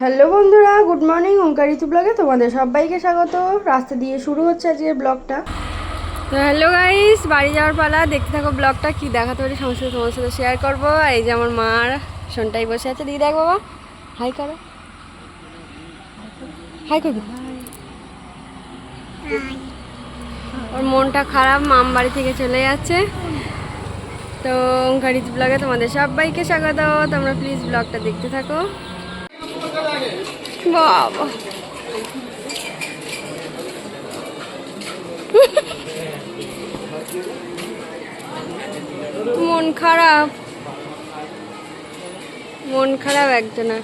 Hello বন্ধুরা, good morning. ওঙ্কার ঋতু ব্লগে তোমাদের সবাইকে স্বাগত। রাস্তা দিয়ে শুরু হচ্ছে আজকের ব্লগটা। তো হ্যালো গাইস, বাড়ি যাওয়ার পালা। দেখতে থাকো ব্লগটা, কি দেখাতে পারি সমস্ত তোমার সাথে শেয়ার করবো। আর এই যে আমার মার শোনটাই বসে আছে। দিদি দেখ বাবা, হাই করো, হাই করবি। ওর মনটা খারাপ, মাম বাড়ি থেকে চলে যাচ্ছে। তো ওঙ্কার ঋতু ব্লগে তোমাদের সবাইকে স্বাগত। তোমরা প্লিজ ব্লগটা দেখতে থাকো। বাবা মন খারাপ, মন খারাপ একজনের।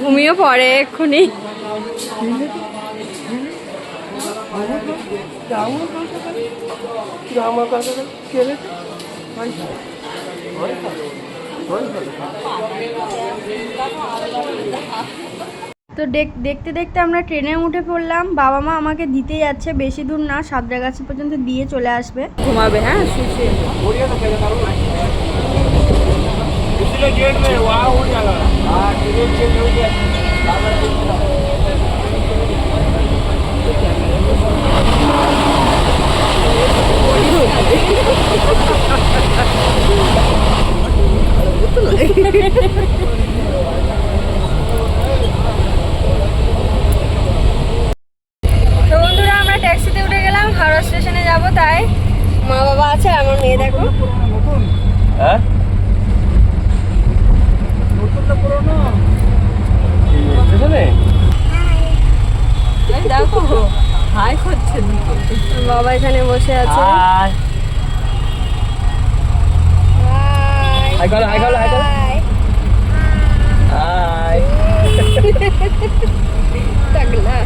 ঘুমিয়ে পড়ে এক্ষুনি। তো দেখতে দেখতে আমরা ট্রেনে উঠে পড়লাম। বাবা মা আমাকে দিতে যাচ্ছে, বেশি দূর না, সাঁতরাগাছি পর্যন্ত দিয়ে চলে আসবে। ঘুমাবে, হ্যাঁ ট্যাক্সিতে উঠে গেলাম, হাওড়া স্টেশনে যাব। তাই মা বাবা আছে, আমার মেয়ে দেখো। হ্যাঁ দেখো হাই করছে, বাবা এখানে বসে আছে। হাই করো, হাই করো, হাই করো, হাই। তাগলা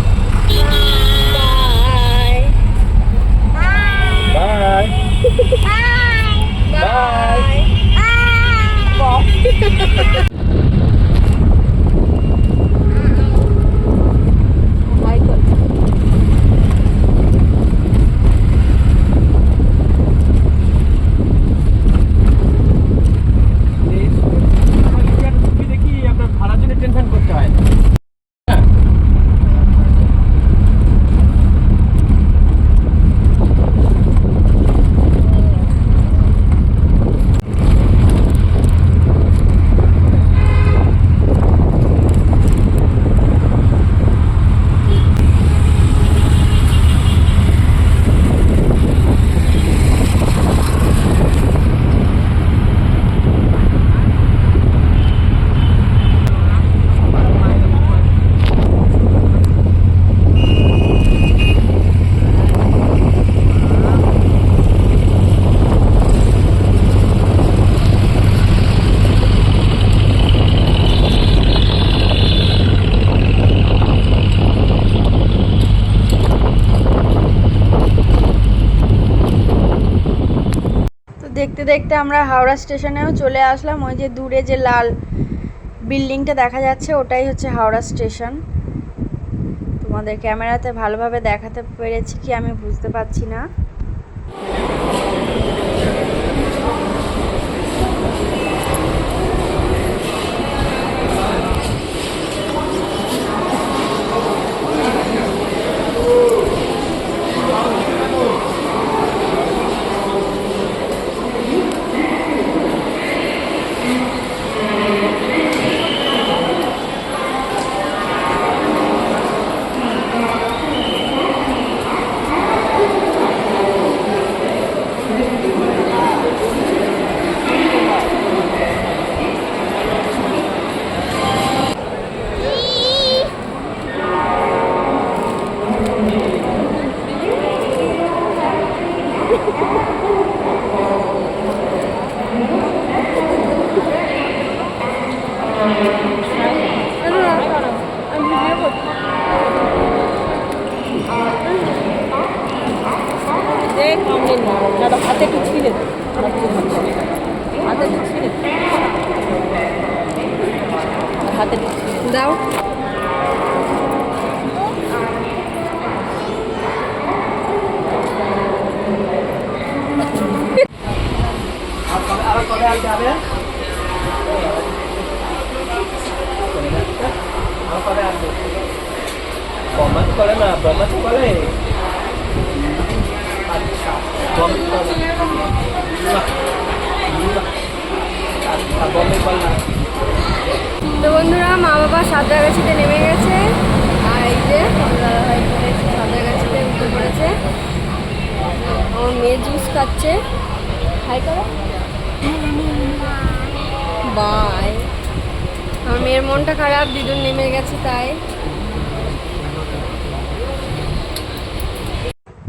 Bye. Bye. Bye. দেখতে দেখতে আমরা হাওড়া স্টেশনেও চলে আসলাম। ওই যে দূরে যে লাল বিল্ডিংটা দেখা যাচ্ছে, ওটাই হচ্ছে হাওড়া স্টেশন। তোমাদের ক্যামেরাতে ভালোভাবে দেখাতে পেরেছি কি আমি বুঝতে পারছি না। হাতে একটু ছিঁড়ে হাতে দাও। বলে না, ব্রহ্মাচল বলে। আচ্ছা, বম্বে বলে না। তো বন্ধুরা, মা বাবা সাঁতরাগাছিতে নেমে গেছে, আর এই যে দাদাভাই সাঁতরাগাছিতে উঠে পড়েছে। আমার মেয়ে জুস খাচ্ছে। হাই করো, বাই। আমার মেয়ের মনটা খারাপ, দিদুন নেমে গেছে তাই।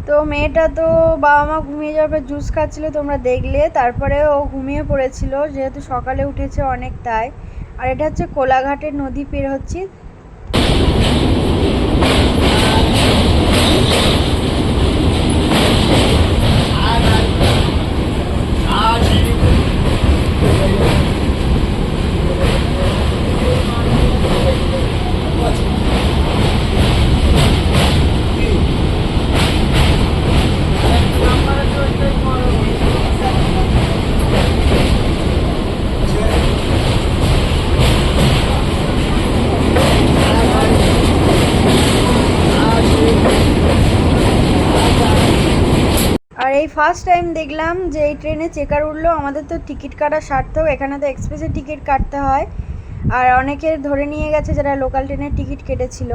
তো মেয়েটা তো বাবা মা ঘুমিয়ে যাওয়ার পর জুস খাচ্ছিল, তোমরা দেখলে। তারপরে ও ঘুমিয়ে পড়েছিল, যেহেতু সকালে উঠেছে অনেক তাই। আর এটা হচ্ছে কোলাঘাটের নদী পের হচ্ছি। আর এই ফার্স্ট টাইম দেখলাম যে এই ট্রেনে চেকার উঠলো। আমাদের তো টিকিট কাটা সার্থক, এখানে তো এক্সপ্রেসের টিকিট কাটতে হয়। আর অনেকে ধরে নিয়ে গেছে যারা লোকাল ট্রেনের টিকিট কেটেছিল।